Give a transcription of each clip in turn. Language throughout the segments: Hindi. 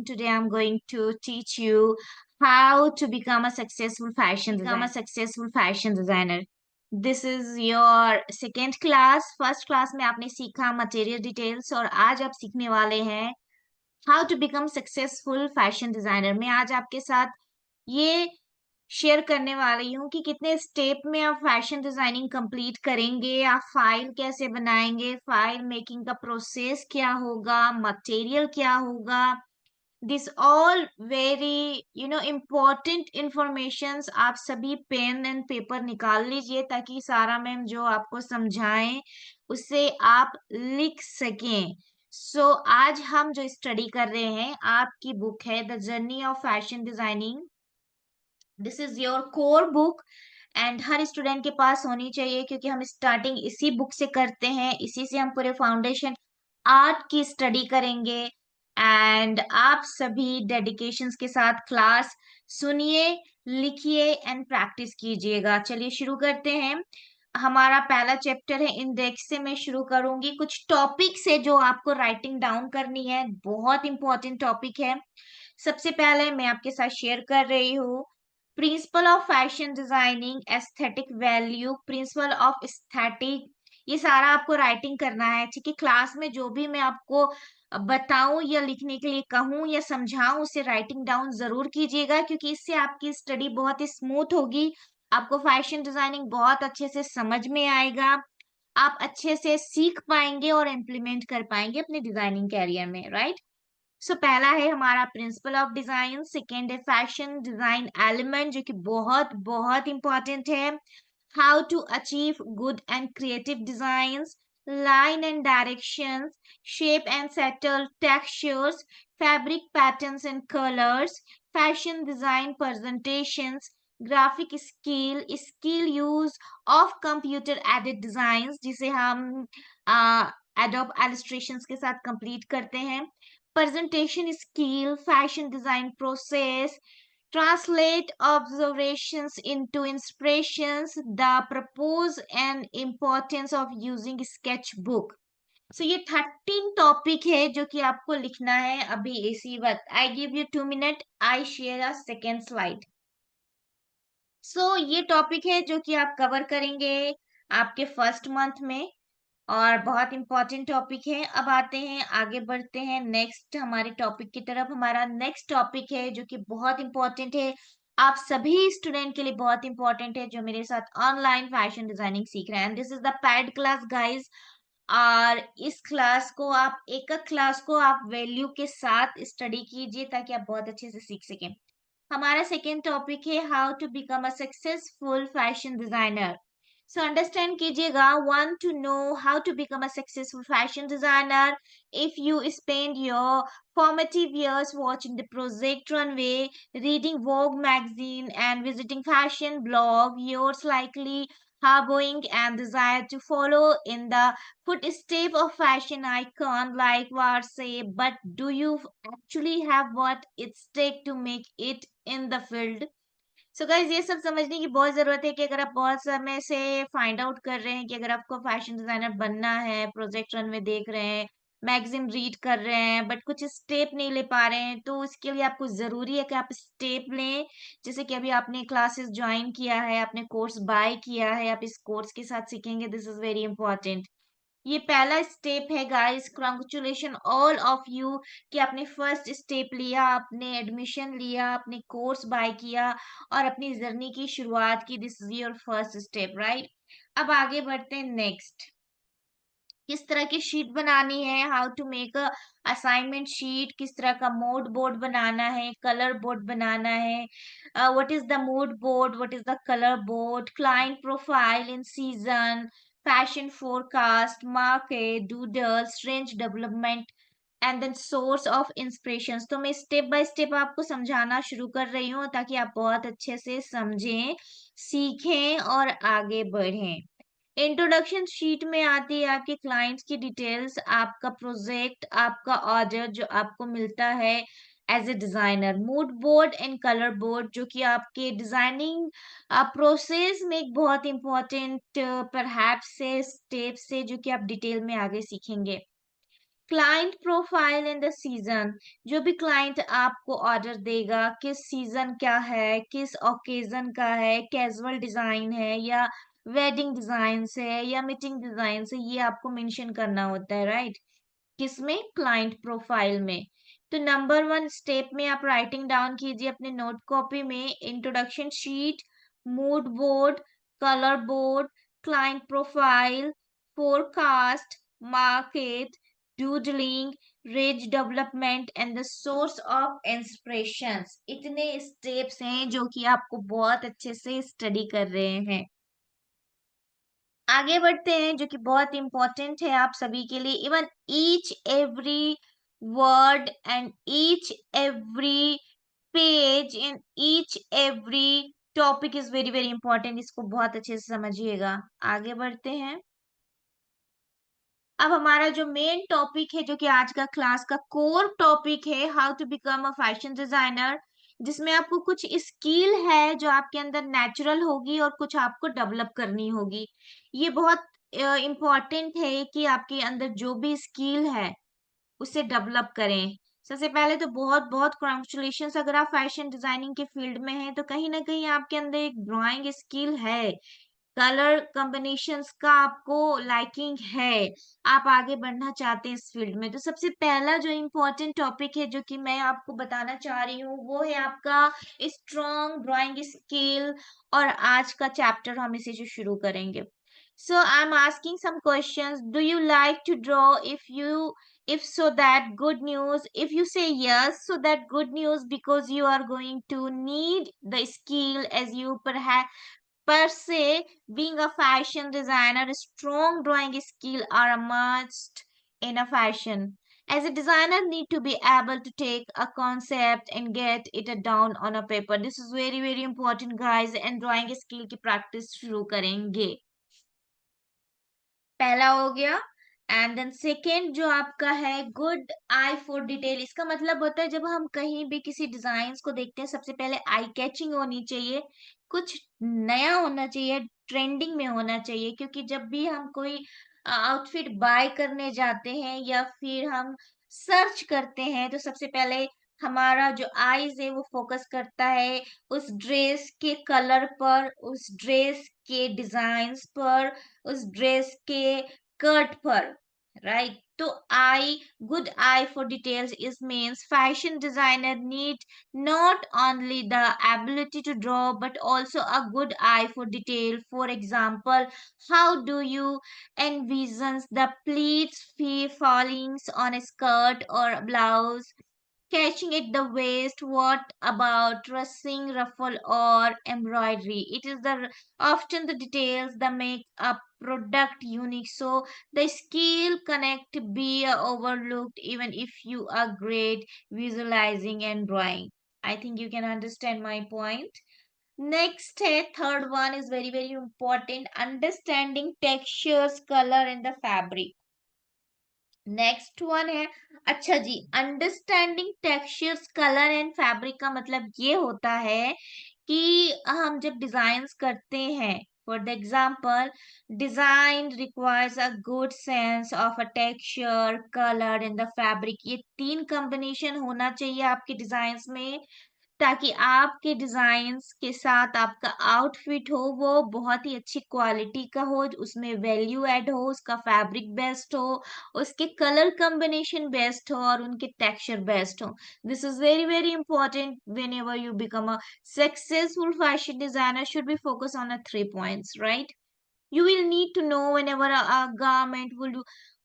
and today I'm going to teach you how to become a successful fashion designer. This is your second class. First class में आपने सीखा मटेरियल डिटेल्स और आज आप सीखने वाले हैं how to become successful fashion designer. मैं आज आपके साथ ये शेयर करने वाली हूँ कि कितने स्टेप में आप फैशन डिजाइनिंग कंप्लीट करेंगे, आप फाइल कैसे बनाएंगे, फाइल मेकिंग का प्रोसेस क्या होगा, मटेरियल क्या होगा। This all very important informations. आप सभी पेन एंड पेपर निकाल लीजिए ताकि सारा मैम जो आपको समझाएं उसे आप लिख सकें। आज हम जो स्टडी कर रहे हैं, आपकी बुक है the journey of fashion designing. This is your core book and her student के पास होनी चाहिए क्योंकि हम स्टार्टिंग इसी बुक से करते हैं, इसी से हम पूरे फाउंडेशन आर्ट की स्टडी करेंगे। एंड आप सभी डेडिकेशन के साथ क्लास सुनिए, लिखिए एंड प्रैक्टिस कीजिएगा। चलिए शुरू करते हैं। हमारा पहला चैप्टर है इंडेक्स से मैं शुरू करूंगी। कुछ टॉपिक से जो आपको राइटिंग डाउन करनी है, बहुत इंपॉर्टेंट टॉपिक है। सबसे पहले मैं आपके साथ शेयर कर रही हूँ principle of fashion designing, aesthetic value, principle of aesthetic. ये सारा आपको राइटिंग करना है, ठीक है। क्लास में जो भी मैं आपको बताऊं या लिखने के लिए कहूं या समझाऊं उसे राइटिंग डाउन जरूर कीजिएगा क्योंकि इससे आपकी स्टडी बहुत ही स्मूथ होगी। आपको फैशन डिजाइनिंग बहुत अच्छे से समझ में आएगा, आप अच्छे से सीख पाएंगे और इम्प्लीमेंट कर पाएंगे अपने डिजाइनिंग कैरियर में, राइट। पहला है हमारा प्रिंसिपल ऑफ डिजाइन, सेकेंड है फैशन डिजाइन एलिमेंट जो कि बहुत बहुत इंपॉर्टेंट है, how to achieve good and creative designs, line and directions, shape and settle textures, fabric patterns and colors, fashion design presentations, graphic skill use of computer aided designs जिसे हम Adobe Illustrations के साथ कंप्लीट करते हैं, presentation skill, fashion design process, translate observations into inspirations, the purpose and importance of using sketchbook। ये 13 टॉपिक है जो कि आपको लिखना है अभी इसी वक्त। I give you 2 minute, I share a second slide. ये टॉपिक है जो कि आप कवर करेंगे आपके फर्स्ट मंथ में और बहुत इंपॉर्टेंट टॉपिक है। अब आते हैं, आगे बढ़ते हैं नेक्स्ट हमारे टॉपिक की तरफ। हमारा नेक्स्ट टॉपिक है जो कि बहुत इंपॉर्टेंट है, आप सभी स्टूडेंट के लिए बहुत इंपॉर्टेंट है जो मेरे साथ ऑनलाइन फैशन डिजाइनिंग सीख रहे हैं। This is the pad class guys. और इस क्लास को आप एक क्लास को आप वैल्यू के साथ स्टडी कीजिए ताकि आप बहुत अच्छे से सीख सकें। हमारा सेकेंड टॉपिक है how to become a successful fashion designer. Understand कीजिएगा, want to know how to become a successful fashion designer. If you spend your formative years watching the Project Runway, reading Vogue magazine and visiting fashion blog, you're likely harboring and desire to follow in the footsteps of fashion icon like Varsay, but do you actually have what it's take to make it in the field? Guys ये सब समझने की बहुत जरूरत है कि अगर आप बहुत समय से फाइंड आउट कर रहे हैं कि अगर आपको फैशन डिजाइनर बनना है, प्रोजेक्ट रन में देख रहे हैं, मैगजीन रीड कर रहे हैं बट कुछ स्टेप नहीं ले पा रहे हैं, तो इसके लिए आपको जरूरी है कि आप स्टेप लें। जैसे कि अभी आपने क्लासेस ज्वाइन किया है, आपने कोर्स बाय किया है, आप इस कोर्स के साथ सीखेंगे। This is very important. ये पहला स्टेप है guys. Congratulation all of you कि आपने फर्स्ट स्टेप लिया, आपने एडमिशन लिया, आपने कोर्स बाय किया और अपनी जर्नी की शुरुआत की। This is your first step, right. अब आगे बढ़ते हैं नेक्स्ट। किस तरह की शीट बनानी है, how to make a assignment sheet, किस तरह का मोड बोर्ड बनाना है, कलर बोर्ड बनाना है, what is the mood board, what is the colour board, client profile in season, fashion forecast, market doodles, range development and then source of inspiration. तो मैं स्टेप बाय स्टेप आपको समझाना शुरू कर रही हूँ ताकि आप बहुत अच्छे से समझें, सीखें और आगे बढ़ें। इंट्रोडक्शन शीट में आती है आपके क्लाइंट्स की डिटेल्स, आपका प्रोजेक्ट, आपका ऑर्डर जो आपको मिलता है as a designer, mood board and colour board जो कि आपके डिजाइनिंग प्रोसेस में एक बहुत इंपॉर्टेंट परहैप्स से स्टेप से जो कि आप डिटेल में आगे सीखेंगे। Client profile in the season, जो भी क्लाइंट आपको ऑर्डर देगा, किस सीजन क्या है, किस ओकेजन का है, कैजुअल डिजाइन है या वेडिंग डिजाइन है या मीटिंग डिजाइन है, ये आपको मेंशन करना होता है, राइट? किसमें? क्लाइंट प्रोफाइल में। तो नंबर 1 स्टेप में आप राइटिंग डाउन कीजिए अपने नोट कॉपी में, introduction sheet, mood board, colour board, client profile, forecast, market, doodling, range development and the source of inspirations. इतने स्टेप्स हैं जो कि आपको बहुत अच्छे से स्टडी कर रहे हैं। आगे बढ़ते हैं, जो कि बहुत इंपॉर्टेंट है आप सभी के लिए। Even each every word and each every page and each every topic is very very important, इसको बहुत अच्छे से समझिएगा। आगे बढ़ते हैं। अब हमारा जो मेन टॉपिक है, जो कि आज का क्लास का कोर टॉपिक है, how to become a fashion designer, जिसमें आपको कुछ स्किल है जो आपके अंदर नेचुरल होगी और कुछ आपको डेवलप करनी होगी। ये बहुत इम्पोर्टेंट है कि आपके अंदर जो भी स्किल है उसे डेवलप करें। सबसे पहले तो बहुत बहुत कॉन्ग्रेचुलेशंस, अगर आप फैशन डिजाइनिंग के फील्ड में हैं तो कहीं ना कहीं आपके अंदर एक ड्राइंग स्किल है, कलर कॉम्बिनेशंस का आपको लाइकिंग है, आप आगे बढ़ना चाहते हैं इस फील्ड में। तो सबसे पहला जो इम्पोर्टेंट टॉपिक है जो कि मैं आपको बताना चाह रही हूँ वो है आपका स्ट्रॉन्ग ड्राइंग स्किल। और आज का चैप्टर हम इसे जो शुरू करेंगे। So I'm asking some questions. Do you like to draw? If so, that good news. If you say yes, so that good news, because you are going to need the skill, as you perhaps per se, being a fashion designer, a strong drawing skill are a must in a fashion. As a designer, need to be able to take a concept and get it down on a paper. This is very very important, guys. And drawing skill की practice शुरू करेंगे। पहला हो गया। एंड देन सेकेंड जो आपका है, गुड आई फॉर डिटेल। इसका मतलब होता है जब हम कहीं भी किसी डिजाइन को देखते हैं, सबसे पहले आई कैचिंग होनी चाहिए, कुछ नया होना चाहिए, ट्रेंडिंग में होना चाहिए। क्योंकि जब भी हम कोई आउटफिट बाय करने जाते हैं या फिर हम सर्च करते हैं, तो सबसे पहले हमारा जो आईज है वो फोकस करता है उस ड्रेस के कलर पर, उस ड्रेस के डिजाइन्स पर, उस ड्रेस के कट पर, राइट? तो eye good eye for details is means fashion designer need not only the ability to draw but also a good eye for detail. For example, how do you envision the pleats fallings on a skirt or blouse, catching at the waist? What about dressing, ruffle, or embroidery? It is often the details that make a product unique. So the skill connect be overlooked even if you are great visualizing and drawing. I think you can understand my point. Next है third one is very very important, understanding textures, color and the fabric. Next one है, अच्छा जी, understanding textures, colour and fabric का मतलब ये होता है कि हम जब डिजाइन्स करते हैं, for the example, design requires a good sense of a texture, colour and the fabric. ये तीन कॉम्बिनेशन होना चाहिए आपके डिजाइन्स में, ताकि आपके डिजाइन्स के साथ आपका आउटफिट हो वो बहुत ही अच्छी क्वालिटी का हो, उसमें वैल्यू ऐड हो, उसका फैब्रिक बेस्ट हो, उसके कलर कॉम्बिनेशन बेस्ट हो और उनके टेक्सचर बेस्ट हो। This is very very important when ever you become a successful fashion designer, should be focus on a 3 points, right? You will need to know whenever a garment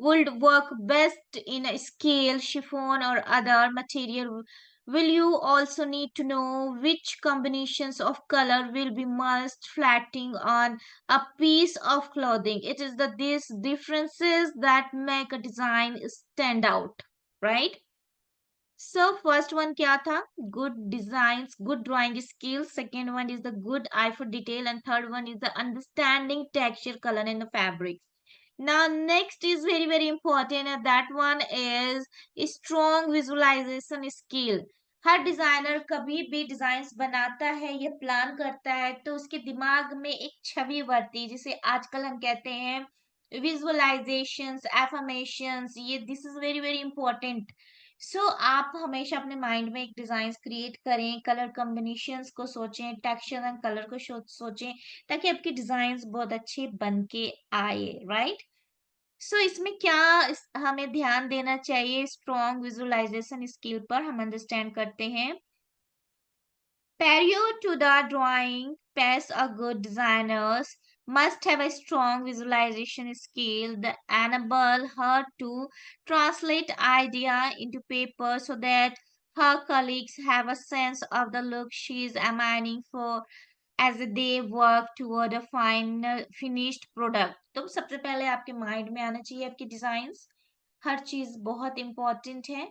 would work best in a scale, chiffon or other material. Will you also need to know which combinations of color will be most flattering on a piece of clothing? It is these differences that make a design stand out, right? So first one क्या था? Good designs, good drawing skills. Second one is the good eye for detail, and third one is the understanding texture, color, and the fabric. Now next is very very important, and that one is strong visualization skill. Her designer कभी भी डिजाइन्स बनाता है या प्लान करता है तो उसके दिमाग में एक छवि बढ़ती है, जिसे आजकल हम कहते हैं विजुअलाइजेशंस, एफर्मेशंस, ये this is very very important. So आप हमेशा अपने माइंड में एक डिजाइन क्रिएट करें, कलर कॉम्बिनेशंस को सोचें, टेक्सचर एंड कलर को सोचें, ताकि आपके डिजाइन बहुत अच्छे बन के आए, राइट। सो इसमें क्या हमें ध्यान देना चाहिए स्ट्रॉन्ग विजुअलाइजेशन स्किल पर, हम अंडरस्टैंड करते हैं। Prior to the drawing pass, a good designers must have a strong visualization skill that enable her to translate idea into paper so that her colleagues have a sense of the look she is aiming for as they work toward a final finished product। तो सबसे पहले आपके माइंड में आना चाहिए आपकी डिजाइन्स, हर चीज बहुत इम्पोर्टेंट है।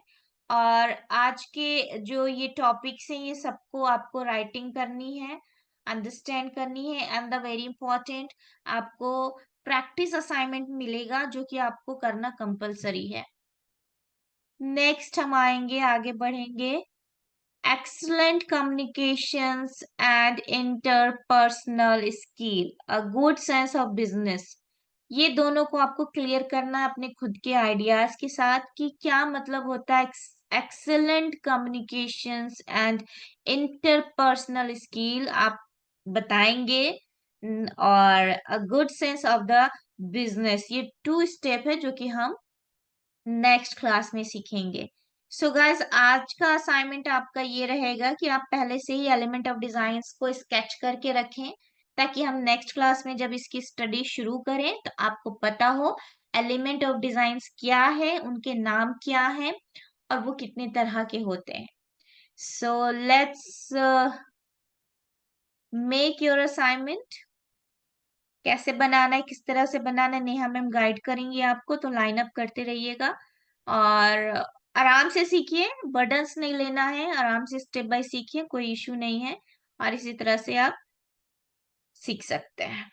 और आज के जो ये टॉपिक्स हैं, ये सबको आपको राइटिंग करनी है, अंडरस्टैंड करनी है, एंड द वेरी इंपॉर्टेंट आपको प्रैक्टिस असाइनमेंट मिलेगा जो कि आपको करना कंपलसरी है। नेक्स्ट हम आएंगे, आगे बढ़ेंगे। Excellent communications and interpersonal skill, a good sense of business। ये दोनों को आपको क्लियर करना है अपने खुद के आइडियाज के साथ कि क्या मतलब होता है excellent communications and interpersonal skill आप बताएंगे। और a good sense of the business, ये 2 स्टेप है जो कि हम नेक्स्ट क्लास में सीखेंगे। सो गाइस, आज का असाइनमेंट आपका ये रहेगा कि आप पहले से ही एलिमेंट ऑफ डिजाइन्स को स्केच करके रखें, ताकि हम नेक्स्ट क्लास में जब इसकी स्टडी शुरू करें तो आपको पता हो एलिमेंट ऑफ डिजाइन्स क्या है, उनके नाम क्या है और वो कितने तरह के होते हैं। So let's make your assignment. कैसे बनाना है, किस तरह से बनाना है, नेहा मैम गाइड करेंगे आपको, तो लाइन अप करते रहिएगा और आराम से सीखिए, बर्डन्स नहीं लेना है, आराम से स्टेप बाय सीखिए, कोई इश्यू नहीं है और इसी तरह से आप सीख सकते हैं।